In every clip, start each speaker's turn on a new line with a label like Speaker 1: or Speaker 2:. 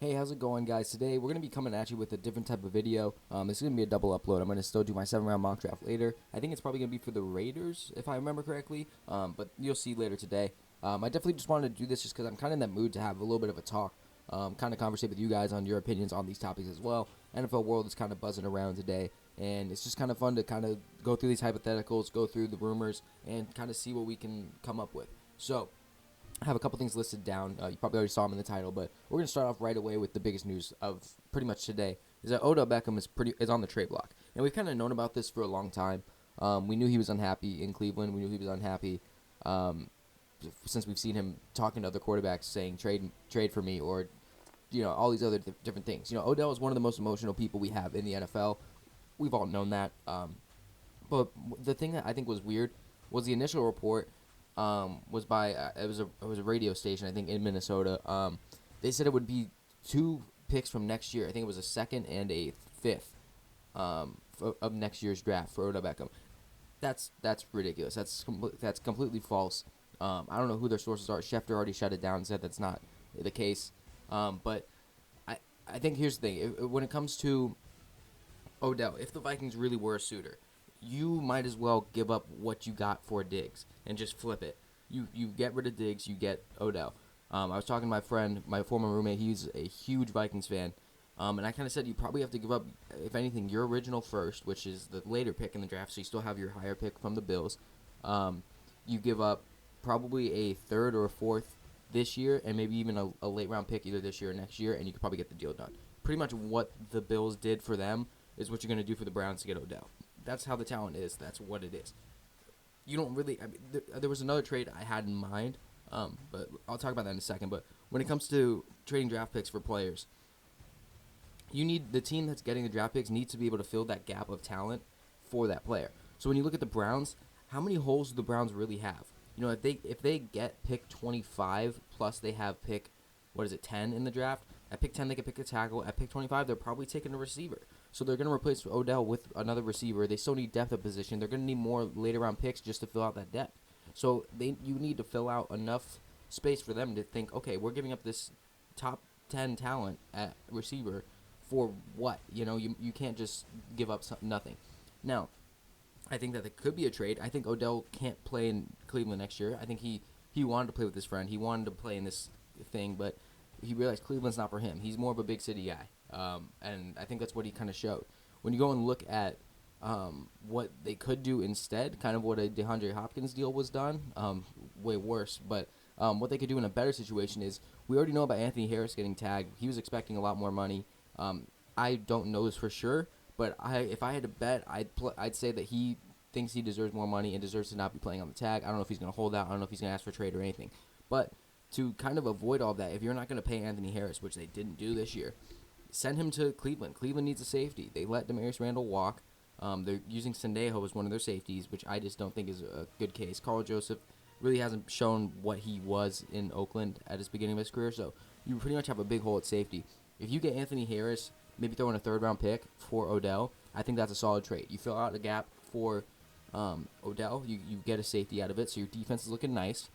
Speaker 1: Hey, how's it going, guys? Today we're going to be coming at you with a different type of video. This is going to be a double upload. I'm going to still do my 7 round mock draft later. I think it's probably going to be for the Raiders, if I remember correctly, but you'll see later today. I definitely just wanted to do this just because I'm kind of in that mood to have a little bit of a talk, kind of conversate with you guys on your opinions on these topics as well. NFL world is kind of buzzing around today, and it's just kind of fun to kind of go through these hypotheticals, go through the rumors, and kind of see what we can come up with. So, I have a couple things listed down. You probably already saw them in the title, but we're going to start off right away with the biggest news of pretty much today. Is that Odell Beckham is on the trade block, and we've kind of known about this for a long time. We knew he was unhappy in Cleveland. We knew he was unhappy since we've seen him talking to other quarterbacks saying trade for me, or all these other different things. Odell is one of the most emotional people we have in the NFL. We've all known that. But the thing that I think was weird was the initial report was by it was a radio station, I think, in Minnesota. They said it would be 2 picks from next year. I think it was a second and a fifth of next year's draft for Odell Beckham. That's ridiculous. That's completely false. I don't know who their sources are. Schefter already shut it down and said that's not the case. But I think here's the thing. When it comes to Odell, if the Vikings really were a suitor, you might as well give up what you got for Diggs and just flip it. You get rid of Diggs, you get Odell. I was talking to my friend, my former roommate. He's a huge Vikings fan, and I kind of said you probably have to give up, if anything, your original first, which is the later pick in the draft, so you still have your higher pick from the Bills. You give up probably a third or a fourth this year, and maybe even a late round pick either this year or next year, and you could probably get the deal done. Pretty much what the Bills did for them is what you're going to do for the Browns to get Odell. That's how the talent is. That's what it is. You don't really. I mean, there was another trade I had in mind, but I'll talk about that in a second. But when it comes to trading draft picks for players, you need the team that's getting the draft picks needs to be able to fill that gap of talent for that player. So when you look at the Browns, how many holes do the Browns really have? If they get pick 25 plus they have pick 10 in the draft. At pick 10 they can pick a tackle. At pick 25 they're probably taking a receiver. So they're going to replace Odell with another receiver. They still need depth of position. They're going to need more later round picks just to fill out that depth. So you need to fill out enough space for them to think, okay, we're giving up this top 10 talent at receiver for what? You can't just give up nothing. Now, I think that it could be a trade. I think Odell can't play in Cleveland next year. I think he wanted to play with his friend. He wanted to play in this thing, but he realized Cleveland's not for him. He's more of a big city guy, and I think that's what he kind of showed. When you go and look at what they could do instead, kind of what a DeAndre Hopkins deal was done, way worse, but what they could do in a better situation is we already know about Anthony Harris getting tagged. He was expecting a lot more money. I don't know this for sure, but if I had to bet, I'd say that he thinks he deserves more money and deserves to not be playing on the tag. I don't know if he's going to hold out. I don't know if he's going to ask for a trade or anything. But to kind of avoid all that, if you're not going to pay Anthony Harris, which they didn't do this year, send him to Cleveland. Cleveland needs a safety. They let Demarius Randall walk. They're using Sendejo as one of their safeties, which I just don't think is a good case. Carl Joseph really hasn't shown what he was in Oakland at his beginning of his career, so you pretty much have a big hole at safety. If you get Anthony Harris, maybe throw in a third-round pick for Odell, I think that's a solid trade. You fill out a gap for Odell. You get a safety out of it, so your defense is looking nice.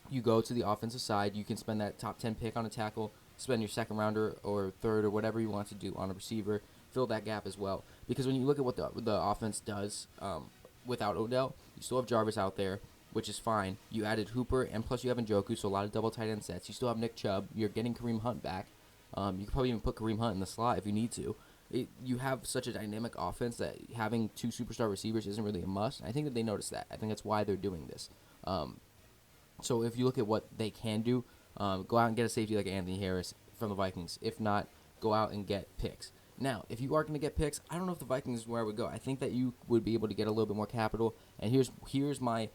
Speaker 1: You go to the offensive side. You can spend that top 10 pick on a tackle, spend your second rounder or third or whatever you want to do on a receiver, fill that gap as well. Because when you look at what the offense does without Odell, you still have Jarvis out there, which is fine. You added Hooper, and plus you have Njoku, so a lot of double tight end sets. You still have Nick Chubb. You're getting Kareem Hunt back. You could probably even put Kareem Hunt in the slot if you need to. You have such a dynamic offense that having 2 superstar receivers isn't really a must. I think that they noticed that. I think that's why they're doing this. So if you look at what they can do, go out and get a safety like Anthony Harris from the Vikings. If not, go out and get picks. Now, if you are going to get picks, I don't know if the Vikings is where I would go. I think that you would be able to get a little bit more capital. And here's my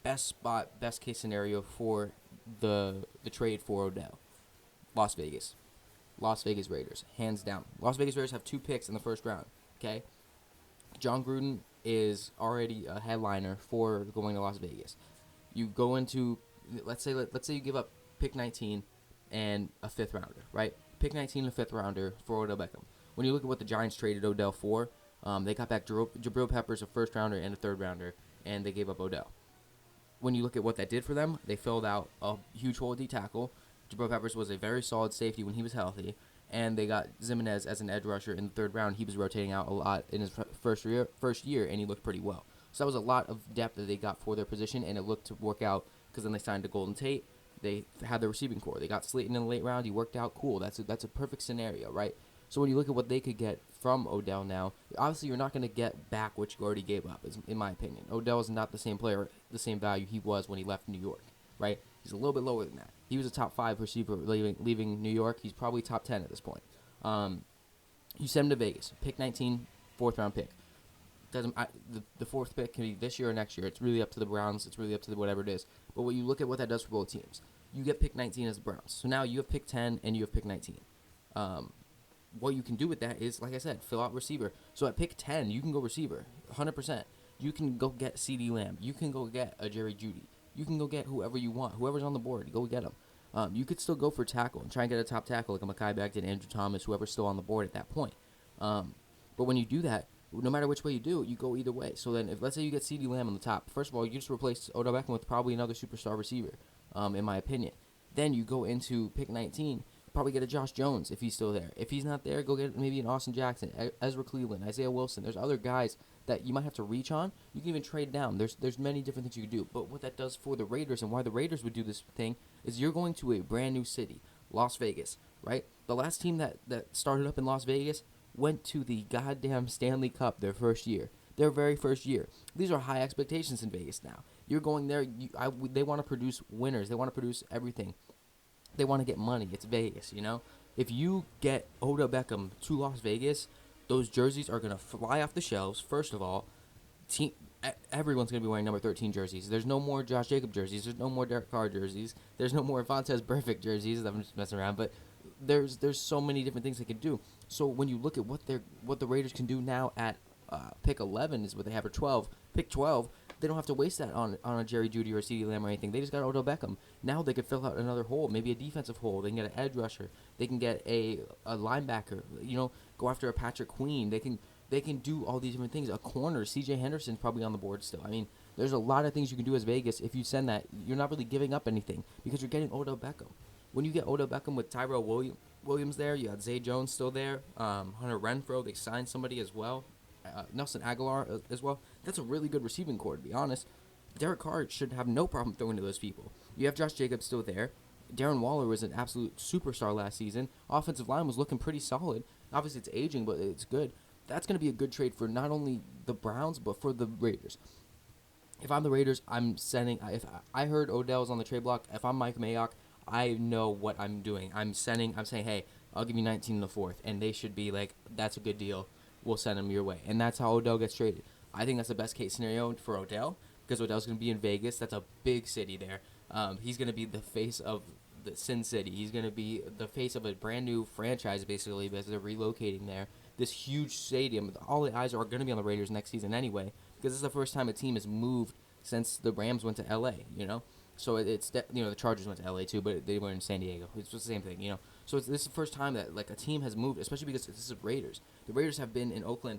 Speaker 1: best case scenario for the trade for Odell. Las Vegas Raiders, hands down. Las Vegas Raiders have 2 picks in the first round. Okay, John Gruden is already a headliner for going to Las Vegas. You go into, let's say you give up pick 19 and a 5th rounder, right? Pick 19 and a 5th rounder for Odell Beckham. When you look at what the Giants traded Odell for, they got back Jabril Peppers, a 1st rounder and a 3rd rounder, and they gave up Odell. When you look at what that did for them, they filled out a huge hole at D tackle. Jabril Peppers was a very solid safety when he was healthy, and they got Zimenez as an edge rusher in the third round. He was rotating out a lot in his first year, and he looked pretty well. So that was a lot of depth that they got for their position, and it looked to work out because then they signed to Golden Tate. They had the receiving core. They got Slayton in the late round. He worked out cool. That's a perfect scenario, right? So when you look at what they could get from Odell now, obviously you're not going to get back what you already gave up, in my opinion. Odell is not the same player, the same value he was when he left New York, right? He's a little bit lower than that. He was a top 5 receiver leaving New York. He's probably top 10 at this point. You send him to Vegas, pick 19, 4th round pick. The 4th pick can be this year or next year. It's really up to the Browns. It's really up to whatever it is. But when you look at what that does for both teams, you get pick 19 as the Browns. So now you have pick 10 and you have pick 19. What you can do with that is, like I said, fill out receiver. So at pick 10, you can go receiver, 100%. You can go get CeeDee Lamb. You can go get a Jerry Jeudy. You can go get whoever you want. Whoever's on the board, go get them. You could still go for tackle and try and get a top tackle like a Mekhi Becton, Andrew Thomas, whoever's still on the board at that point. But when you do that, no matter which way you do, you go either way. So then, if let's say you get CeeDee Lamb on the top, first of all, you just replace Odell Beckham with probably another superstar receiver, in my opinion. Then you go into pick 19, probably get a Josh Jones if he's still there. If he's not there, go get maybe an Austin Jackson, Ezra Cleveland, Isaiah Wilson. There's other guys that you might have to reach on. You can even trade down. There's many different things you can do. But what that does for the Raiders and why the Raiders would do this thing is you're going to a brand new city, Las Vegas, right? The last team that started up in Las Vegas went to the goddamn Stanley Cup their first year. Their very first year. These are high expectations in Vegas now. You're going there. They want to produce winners. They want to produce everything. They want to get money. It's Vegas, you know? If you get Odell Beckham to Las Vegas, those jerseys are going to fly off the shelves. First of all, everyone's going to be wearing number 13 jerseys. There's no more Josh Jacobs jerseys. There's no more Derek Carr jerseys. There's no more Vontaze Burfict jerseys. I'm just messing around. But there's so many different things they can do. So when you look at what the Raiders can do now at pick 11 is what they have for 12. Pick 12, they don't have to waste that on a Jerry Jeudy or a CeeDee Lamb or anything. They just got Odell Beckham. Now they could fill out another hole, maybe a defensive hole. They can get an edge rusher. They can get a linebacker. You know, go after a Patrick Queen. They can do all these different things. A corner, C.J. Henderson's probably on the board still. I mean, there's a lot of things you can do as Vegas. If you send that, you're not really giving up anything because you're getting Odell Beckham. When you get Odell Beckham with Tyrell Williams there, you got Zay Jones still there, Hunter Renfrow, they signed somebody as well. Nelson Aguilar as well. That's a really good receiving core, to be honest. Derek Carr should have no problem throwing to those people. You have Josh Jacobs still there. Darren Waller was an absolute superstar last season. Offensive line was looking pretty solid. Obviously, it's aging, but it's good. That's going to be a good trade for not only the Browns, but for the Raiders. If I'm the Raiders, if I heard Odell's on the trade block, if I'm Mike Mayock, I know what I'm doing. I'm saying, hey, I'll give you 19 in the 4th, and they should be like, that's a good deal. We'll send him your way. And that's how Odell gets traded. I think that's the best case scenario for Odell because Odell's going to be in Vegas. That's a big city there. He's going to be the face of the Sin City. He's going to be the face of a brand new franchise, basically, because they're relocating there. This huge stadium. All the eyes are going to be on the Raiders next season anyway because this is the first time a team has moved since the Rams went to L.A., you know? So it's the Chargers went to L.A. too, but they were in San Diego. It's just the same thing, you know? So this is the first time that like a team has moved, especially because this is Raiders. The Raiders have been in Oakland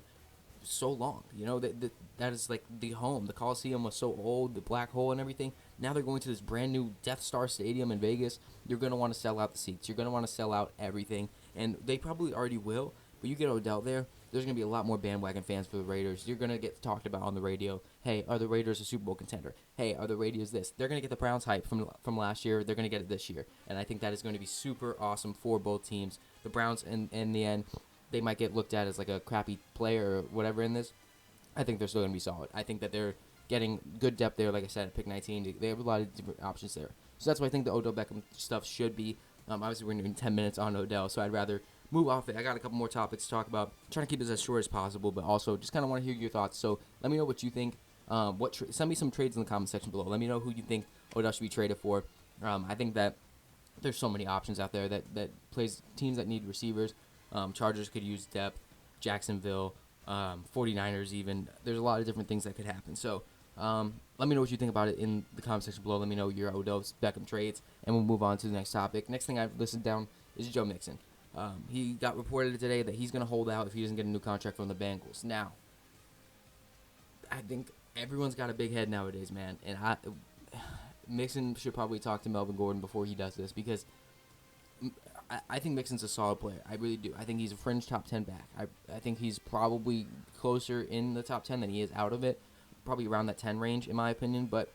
Speaker 1: so long, you know, that is like the home. The Coliseum was so old, the black hole and everything. Now they're going to this brand new Death Star Stadium in Vegas. You're going to want to sell out the seats. You're going to want to sell out everything, and they probably already will. But you get Odell there, there's going to be a lot more bandwagon fans for the Raiders. You're going to get talked about on the radio. Hey, are the Raiders a Super Bowl contender? Hey, are the Raiders this? They're going to get the Browns hype from last year. They're going to get it this year. And I think that is going to be super awesome for both teams. The Browns, in the end, they might get looked at as like a crappy player or whatever in this. I think they're still going to be solid. I think that they're getting good depth there, like I said, at pick 19. They have a lot of different options there. So that's why I think the Odell Beckham stuff should be. Obviously, we're doing 10 minutes on Odell, so I'd rather move off it. I got a couple more topics to talk about. I'm trying to keep this as short as possible, but also just kind of want to hear your thoughts. So let me know what you think. Send me some trades in the comment section below. Let me know who you think Odell should be traded for. I think that there's so many options out there that plays teams that need receivers. Chargers could use depth. Jacksonville, 49ers even. There's a lot of different things that could happen. So let me know what you think about it in the comment section below. Let me know your Odell Beckham trades, and we'll move on to the next topic. Next thing I've listed down is Joe Mixon. He got reported today that he's going to hold out if he doesn't get a new contract from the Bengals. Now, I think everyone's got a big head nowadays, man. And Mixon should probably talk to Melvin Gordon before he does this because I think Mixon's a solid player. I really do. I think he's a fringe top 10 back. I think he's probably closer in the top 10 than he is out of it. Probably around that 10 range, in my opinion. But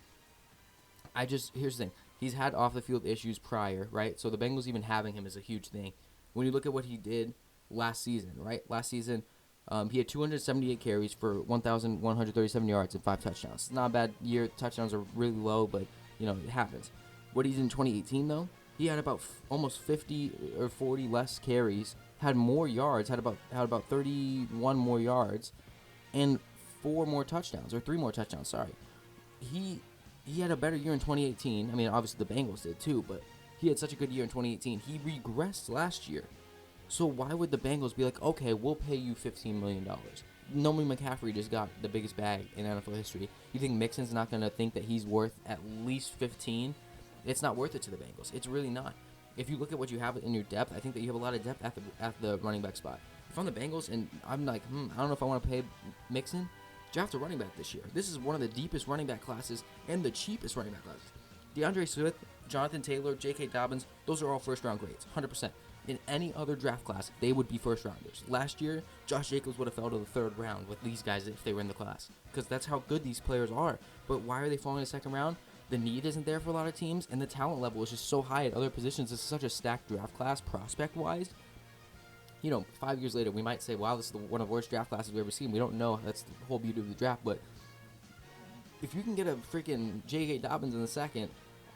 Speaker 1: here's the thing. He's had off-the-field issues prior, right? So the Bengals even having him is a huge thing. When you look at what he did last season, right? Last season, he had 278 carries for 1,137 yards and 5 touchdowns. It's not a bad year. Touchdowns are really low, but, it happens. What he did in 2018, though, he had about almost 50 or 40 less carries, had more yards, had about 31 more yards, and 4 more touchdowns, or 3 more touchdowns, sorry. He had a better year in 2018. I mean, obviously the Bengals did too, but he had such a good year in 2018. He regressed last year. So why would the Bengals be like, okay, we'll pay you $15 million? Normally McCaffrey just got the biggest bag in NFL history. You think Mixon's not going to think that he's worth at least 15? It's not worth it to the Bengals. It's really not. If you look at what you have in your depth, I think that you have a lot of depth at the running back spot. If I'm the Bengals and I'm like, I don't know if I want to pay Mixon, draft a running back this year. This is one of the deepest running back classes and the cheapest running back classes. DeAndre Swift, Jonathan Taylor, J.K. Dobbins, those are all first-round grades, 100%. In any other draft class, they would be first-rounders. Last year, Josh Jacobs would have fell to the third round with these guys if they were in the class, because that's how good these players are. But why are they falling in the second round? The need isn't there for a lot of teams, and the talent level is just so high at other positions. It's such a stacked draft class, prospect-wise. 5 years later, we might say, wow, this is one of the worst draft classes we've ever seen. We don't know. That's the whole beauty of the draft. But if you can get a freaking J.K. Dobbins in the second,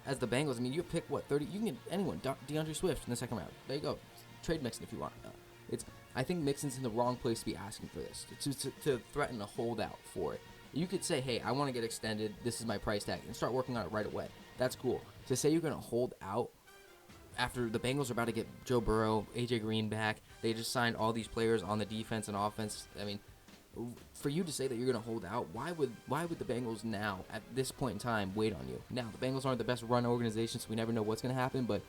Speaker 1: as the Bengals, I mean, you pick, 30? You can get anyone. DeAndre Swift in the second round. There you go. Trade Mixon if you want. I think Mixon's in the wrong place to be asking for this, to threaten a holdout for it. You could say, hey, I want to get extended. This is my price tag, and start working on it right away. That's cool. To say you're going to hold out after the Bengals are about to get Joe Burrow, A.J. Green back, they just signed all these players on the defense and offense. I mean, for you to say that you're going to hold out, why would the Bengals now, at this point in time, wait on you? Now, the Bengals aren't the best run organization, so we never know what's going to happen, but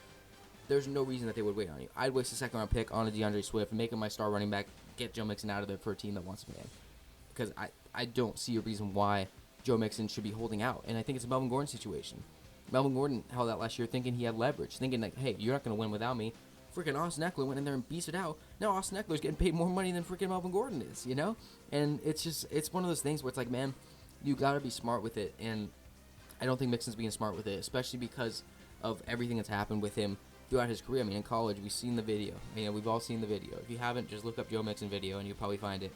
Speaker 1: there's no reason that they would wait on you. I'd waste a second-round pick on a DeAndre Swift, make him my star running back, get Joe Mixon out of there for a team that wants to win. Because I don't see a reason why Joe Mixon should be holding out. And I think it's a Melvin Gordon situation. Melvin Gordon held out last year thinking he had leverage, thinking like, hey, you're not going to win without me. Freaking Austin Eckler went in there and beasted out. Now Austin Eckler's getting paid more money than freaking Melvin Gordon is, And it's one of those things where it's like, man, you got to be smart with it. And I don't think Mixon's being smart with it, especially because of everything that's happened with him throughout his career. I mean, in college, we've seen the video. We've all seen the video. If you haven't, just look up Joe Mixon video and you'll probably find it.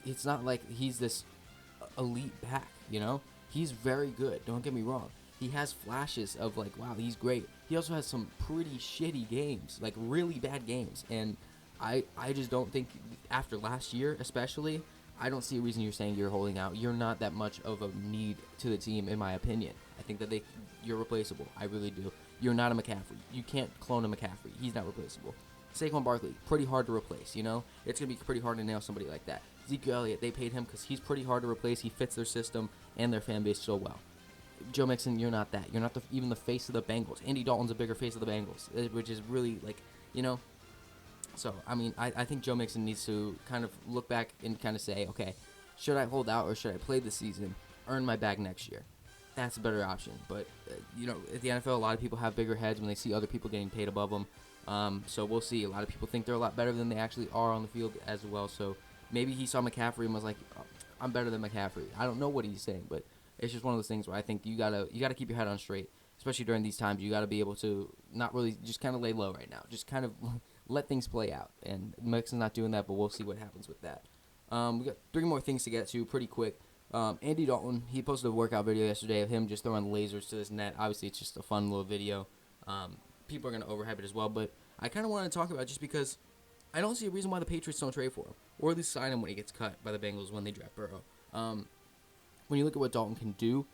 Speaker 1: It's not like he's this elite back, He's very good, don't get me wrong. He has flashes of like, wow, he's great. He also has some pretty shitty games, like really bad games. And I just don't think, after last year especially, I don't see a reason you're saying you're holding out. You're not that much of a need to the team, in my opinion. I think that you're replaceable. I really do. You're not a McCaffrey. You can't clone a McCaffrey. He's not replaceable. Saquon Barkley, pretty hard to replace, It's going to be pretty hard to nail somebody like that. Ezekiel Elliott, they paid him because he's pretty hard to replace. He fits their system and their fan base so well. Joe Mixon, you're not that. You're not even the face of the Bengals. Andy Dalton's a bigger face of the Bengals, which is really, So, I mean, I think Joe Mixon needs to kind of look back and kind of say, okay, should I hold out or should I play this season, earn my bag next year? That's a better option. But, at the NFL, a lot of people have bigger heads when they see other people getting paid above them. So we'll see. A lot of people think they're a lot better than they actually are on the field as well. So maybe he saw McCaffrey and was like, oh, I'm better than McCaffrey. I don't know what he's saying, but it's just one of those things where I think you gotta keep your head on straight, especially during these times. You gotta be able to not really just kind of lay low right now. Just kind of let things play out. And Mixon's not doing that, but we'll see what happens with that. We got 3 more things to get to pretty quick. Andy Dalton, he posted a workout video yesterday of him just throwing lasers to this net. Obviously, it's just a fun little video. People are going to overhype it as well, but I kind of wanted to talk about it just because I don't see a reason why the Patriots don't trade for him, or at least sign him when he gets cut by the Bengals when they draft Burrow. When you look at what Dalton can do,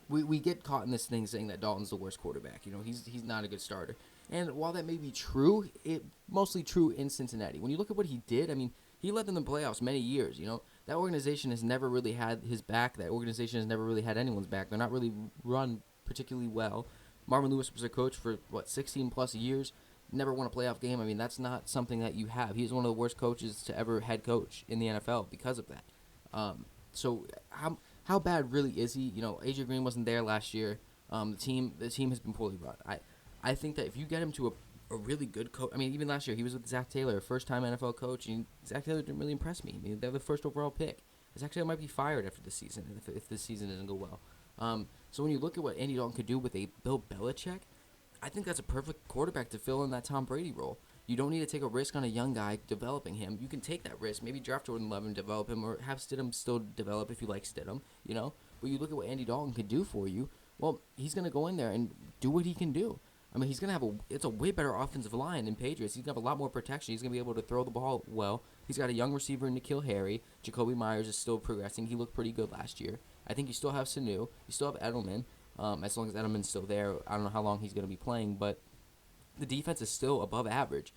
Speaker 1: we get caught in this thing saying that Dalton's the worst quarterback. He's not a good starter. And while that may be true, it mostly true in Cincinnati. When you look at what he did, I mean, he led them in the playoffs many years. That organization has never really had his back. That organization has never really had anyone's back. They're not really run particularly well. Marvin Lewis was their coach for 16 plus years. Never won a playoff game. I mean, that's not something that you have. He's one of the worst coaches to ever head coach in the NFL because of that. So how bad really is he? A.J. Green wasn't there last year. The team has been poorly run. I think that if you get him to a really good coach, I mean, even last year he was with Zach Taylor, first time NFL coach, and Zach Taylor didn't really impress me. I mean, they're the first overall pick. Zach Taylor might be fired after this season if this season doesn't go well. So when you look at what Andy Dalton could do with a Bill Belichick, I think that's a perfect quarterback to fill in that Tom Brady role. You don't need to take a risk on a young guy developing him. You can take that risk. Maybe draft Jordan Love and develop him, or have Stidham still develop if you like Stidham, But you look at what Andy Dalton could do for you. Well, he's going to go in there and do what he can do. I mean, he's going to have it's a way better offensive line than Patriots. He's going to have a lot more protection. He's going to be able to throw the ball well. He's got a young receiver in N'Keal Harry. Jacoby Myers is still progressing. He looked pretty good last year. I think you still have Sanu. You still have Edelman. As long as Edelman's still there, I don't know how long he's going to be playing, but the defense is still above average.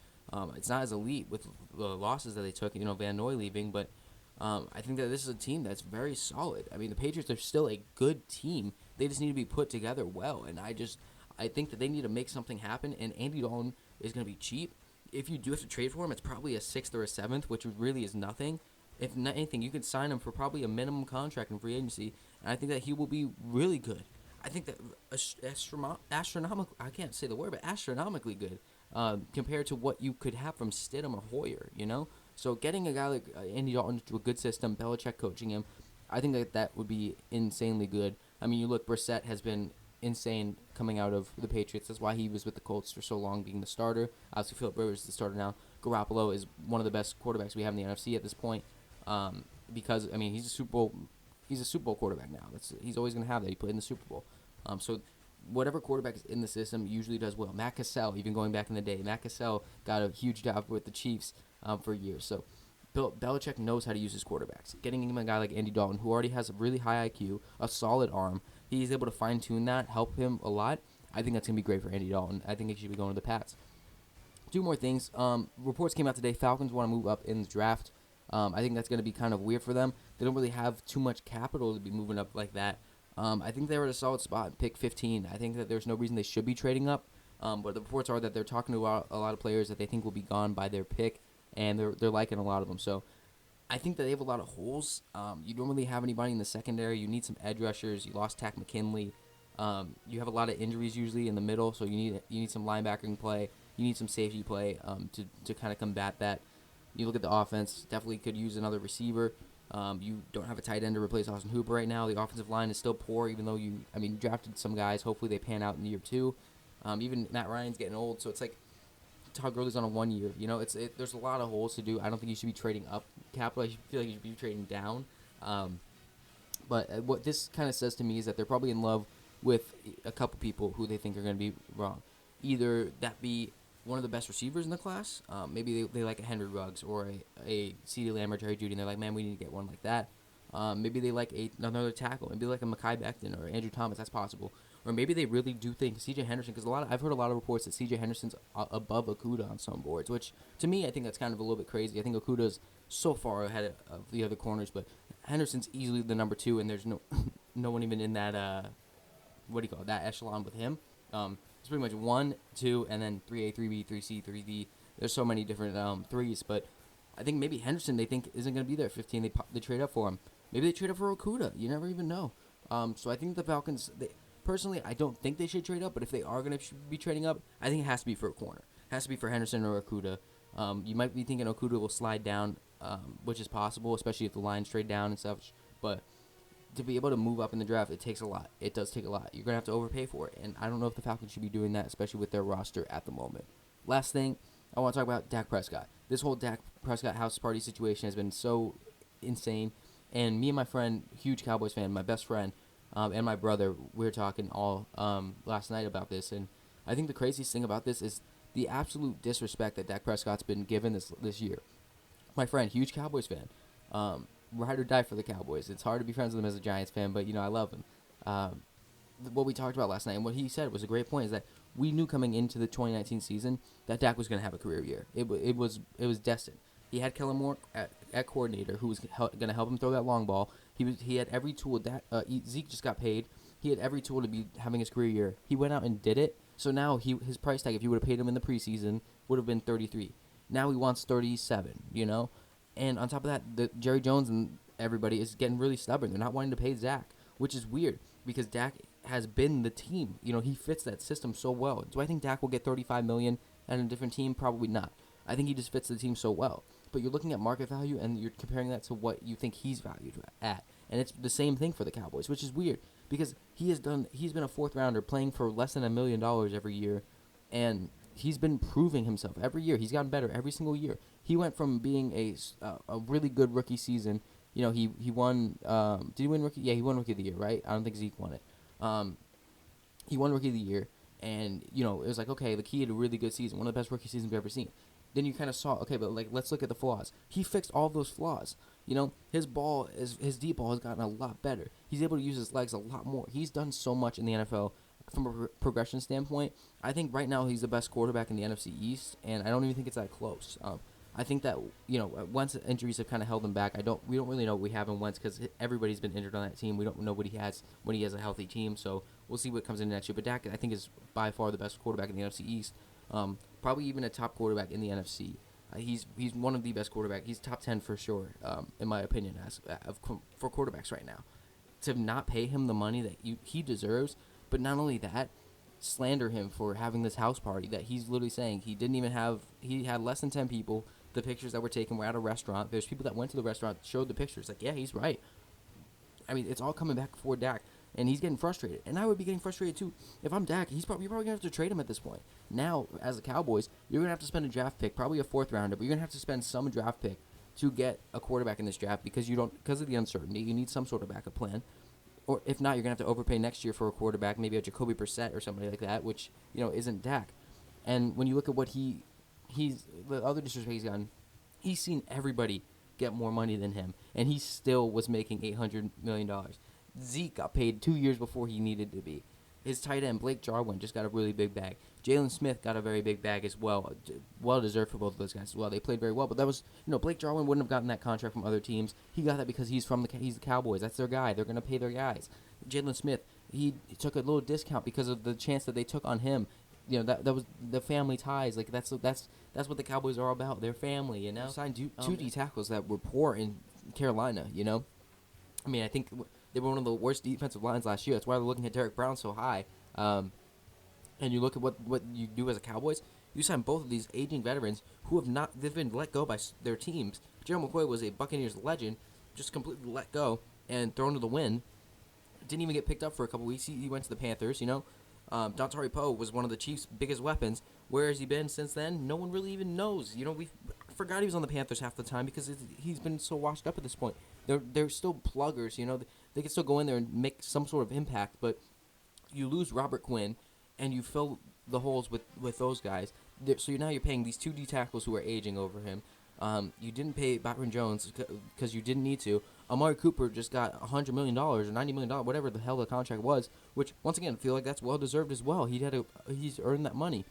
Speaker 1: It's not as elite with the losses that they took, Van Noy leaving, but I think that this is a team that's very solid. I mean, the Patriots are still a good team. They just need to be put together well, and I think that they need to make something happen, and Andy Dalton is going to be cheap. If you do have to trade for him, it's probably a 6th or a 7th, which really is nothing. If not anything, you can sign him for probably a minimum contract in free agency, and I think that he will be really good. I think that astronomical, I can't say the word, but astronomically good compared to what you could have from Stidham or Hoyer, So getting a guy like Andy Dalton to a good system, Belichick coaching him, I think that would be insanely good. I mean, you look, Brissett has been insane coming out of the Patriots. That's why he was with the Colts for so long, being the starter. Obviously, Philip Rivers is the starter now. Garoppolo is one of the best quarterbacks we have in the NFC at this point because, I mean, he's a Super Bowl quarterback now. He's always going to have that. He played in the Super Bowl. So whatever quarterback is in the system usually does well. Matt Cassell, even going back in the day, Matt Cassell got a huge job with the Chiefs for years. So Belichick knows how to use his quarterbacks. Getting him a guy like Andy Dalton, who already has a really high IQ, a solid arm, he's able to fine-tune that, help him a lot. I think that's going to be great for Andy Dalton. I think he should be going to the Pats. 2 more things. Reports came out today. Falcons want to move up in the draft. I think that's going to be kind of weird for them. They don't really have too much capital to be moving up like that. I think they were at a solid spot, pick 15. I think that there's no reason they should be trading up. But the reports are that they're talking to a lot of players that they think will be gone by their pick, and they're liking a lot of them. So I think that they have a lot of holes. You don't really have anybody in the secondary. You need some edge rushers. You lost Tack McKinley. You have a lot of injuries usually in the middle, so you need some linebacking play. You need some safety play to kind of combat that. You look at the offense, definitely could use another receiver. You don't have a tight end to replace Austin Hooper right now. The offensive line is still poor, even though you drafted some guys. Hopefully they pan out in year 2. Even Matt Ryan's getting old, so it's like Todd Gurley's on a 1 year. There's a lot of holes to do. I don't think you should be trading up capital. I feel like you should be trading down. But what this kind of says to me is that they're probably in love with a couple people who they think are going to be wrong. Either that be one of the best receivers in the class. Maybe they like a Henry Ruggs or a CeeDee Lamb or Jerry Jeudy, and they're like, man, we need to get one like that. Maybe they like another tackle. Maybe like a Mekhi Becton or Andrew Thomas. That's possible. Or maybe they really do think C.J. Henderson, because I've heard a lot of reports that C.J. Henderson's above Okudah on some boards, which to me I think that's kind of a little bit crazy. I think Okudah's so far ahead of the other corners, but Henderson's easily the number 2, and there's no one even in that that echelon with him. It's pretty much 1, 2, and then 3A, 3B, 3C, 3D. There's so many different threes, but I think maybe Henderson they think isn't going to be there at 15. They trade up for him. Maybe they trade up for Okudah. You never even know. So I think the Falcons, personally, I don't think they should trade up, but if they are going to be trading up, I think it has to be for a corner. It has to be for Henderson or Okudah. You might be thinking Okudah will slide down, which is possible, especially if the lines trade down and such, but to be able to move up in the draft, it takes a lot. It does take a lot. You're going to have to overpay for it, and I don't know if the Falcons should be doing that, especially with their roster at the moment. Last thing, I want to talk about Dak Prescott. This whole Dak Prescott house party situation has been so insane, and me and my friend, huge Cowboys fan, my best friend, and my brother, we were talking all last night about this, and I think the craziest thing about this is the absolute disrespect that Dak Prescott's been given this year. My friend, huge Cowboys fan, ride or die for the Cowboys. It's hard to be friends with him as a Giants fan, but I love him. What we talked about last night and what he said was a great point, is that we knew coming into the 2019 season that Dak was going to have a career year. It was destined. He had Kellen Moore at coordinator, who was going to help him throw that long ball. He had every tool. Zeke just got paid. He had every tool to be having his career year. He went out and did it. So now his price tag, if you would have paid him in the preseason, would have been 33. Now he wants 37. And on top of that, Jerry Jones and everybody is getting really stubborn. They're not wanting to pay Zach, which is weird because Dak has been the team. He fits that system so well. Do I think Dak will get $35 million at a different team? Probably not. I think he just fits the team so well. But you're looking at market value, and you're comparing that to what you think he's valued at. And it's the same thing for the Cowboys, which is weird because he's been a fourth rounder playing for less than $1 million every year, and he's been proving himself every year. He's gotten better every single year. He went from being a really good rookie season. He won. Did he win rookie? Yeah, he won rookie of the year, right? I don't think Zeke won it. He won rookie of the year, and it was like, okay, the key had a really good season, one of the best rookie seasons we've ever seen. Then you kind of saw, okay, but let's look at the flaws. He fixed all those flaws. His deep ball has gotten a lot better. He's able to use his legs a lot more. He's done so much in the NFL from a progression standpoint. I think right now he's the best quarterback in the NFC East, and I don't even think it's that close. I think that Wentz injuries have kind of held him back. We don't really know what we have in Wentz because everybody's been injured on that team. We don't know what he has when he has a healthy team. So we'll see what comes in next year. But Dak, I think, is by far the best quarterback in the NFC East. Probably even a top quarterback in the NFC. He's one of the best quarterbacks. He's top 10 for sure, in my opinion, for quarterbacks right now. To not pay him the money that he deserves, but not only that, slander him for having this house party that he's literally saying he didn't even have. He had less than 10 people. The pictures that were taken were at a restaurant. There's people that went to the restaurant, showed the pictures. Like, yeah, he's right. I mean, it's all coming back for Dak, and he's getting frustrated. And I would be getting frustrated too. If I'm Dak, you're probably going to have to trade him at this point. Now, as the Cowboys, you're going to have to spend a draft pick, probably a fourth rounder, but you're going to have to spend some draft pick to get a quarterback in this draft because of the uncertainty. You need some sort of backup plan. Or if not, you're going to have to overpay next year for a quarterback, maybe a Jacoby Brissett or somebody like that, which, isn't Dak. And when you look at what the other disrespect he's gotten, he's seen everybody get more money than him, and he still was making $800 million. Zeke got paid 2 years before he needed to be. His tight end, Blake Jarwin, just got a really big bag. Jalen Smith got a very big bag as well. Well-deserved for both of those guys as well. They played very well, but that was, Blake Jarwin wouldn't have gotten that contract from other teams. He got that because he's the Cowboys. That's their guy. They're going to pay their guys. Jalen Smith, he took a little discount because of the chance that they took on him. That was the family ties. Like, that's what the Cowboys are all about. Their family, Signed two D tackles that were poor in Carolina, I mean, I think they were one of the worst defensive lines last year. That's why they're looking at Derek Brown so high. And you look at what you do as a Cowboys, you sign both of these aging veterans who they've been let go by their teams. Gerald McCoy was a Buccaneers legend, just completely let go and thrown to the wind. Didn't even get picked up for a couple weeks. He went to the Panthers, Dontari Poe was one of the Chiefs' biggest weapons. Where has he been since then? No one really even knows. We forgot he was on the Panthers half the time because he's been so washed up at this point. They're still pluggers, They can still go in there and make some sort of impact, but you lose Robert Quinn, and you fill the holes with those guys. So now you're paying these two D tackles who are aging over him. You didn't pay Byron Jones because you didn't need to. Amari Cooper just got $100 million or $90 million, whatever the hell the contract was, which, once again, I feel like that's well-deserved as well. He's earned that money.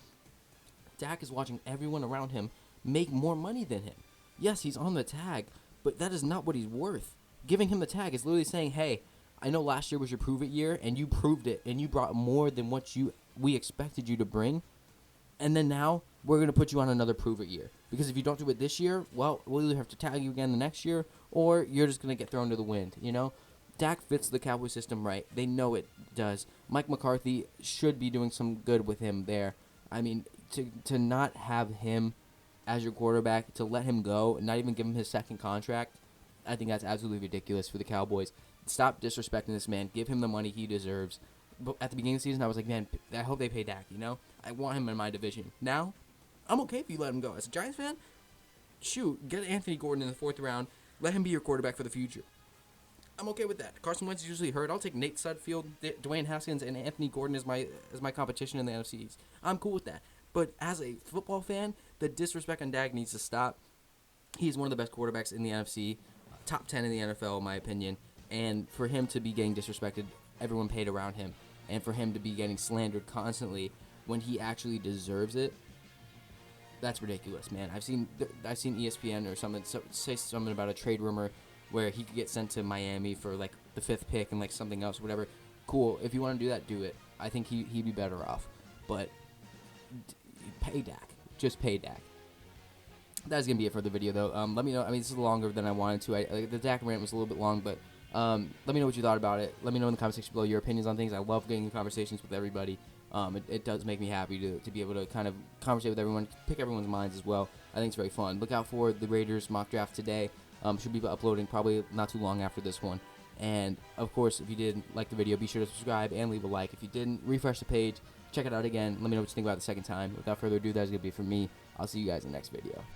Speaker 1: Dak is watching everyone around him make more money than him. Yes, he's on the tag, but that is not what he's worth. Giving him the tag is literally saying, hey, I know last year was your prove-it year, and you proved it, and you brought more than what we expected you to bring, and then now we're going to put you on another prove-it year. Because if you don't do it this year, well, we'll either have to tag you again the next year, or you're just going to get thrown to the wind, Dak fits the Cowboy system right. They know it does. Mike McCarthy should be doing some good with him there. I mean, to not have him as your quarterback, to let him go, and not even give him his second contract, I think that's absolutely ridiculous for the Cowboys. Stop disrespecting this man. Give him the money he deserves. But at the beginning of the season, I was like, man, I hope they pay Dak, I want him in my division. Now, I'm okay if you let him go. As a Giants fan, shoot, get Anthony Gordon in the fourth round. Let him be your quarterback for the future. I'm okay with that. Carson Wentz is usually hurt. I'll take Nate Sudfeld, Dwayne Haskins, and Anthony Gordon as my competition in the NFC East. I'm cool with that. But as a football fan, the disrespect on Dak needs to stop. He's one of the best quarterbacks in the NFC, top 10 in the NFL, in my opinion. And for him to be getting disrespected, everyone paid around him, and for him to be getting slandered constantly when he actually deserves it, that's ridiculous, man. I've seen ESPN or something say something about a trade rumor where he could get sent to Miami for like the 5th pick and like something else, whatever. Cool. If you want to do that, do it. I think he'd be better off. But pay Dak. Just pay Dak. That's going to be it for the video, though. Let me know. I mean, this is longer than I wanted to. The Dak rant was a little bit long, but Let me know what you thought about it. Let me know in the comment section below your opinions on things. I love getting conversations with everybody. It does make me happy to be able to kind of conversate with everyone, pick everyone's minds as well. I think it's very fun. Look out for the Raiders mock draft today. Should be uploading probably not too long after this one. And, of course, if you did like the video, be sure to subscribe and leave a like. If you didn't, refresh the page. Check it out again. Let me know what you think about it the second time. Without further ado, that's going to be it from me. I'll see you guys in the next video.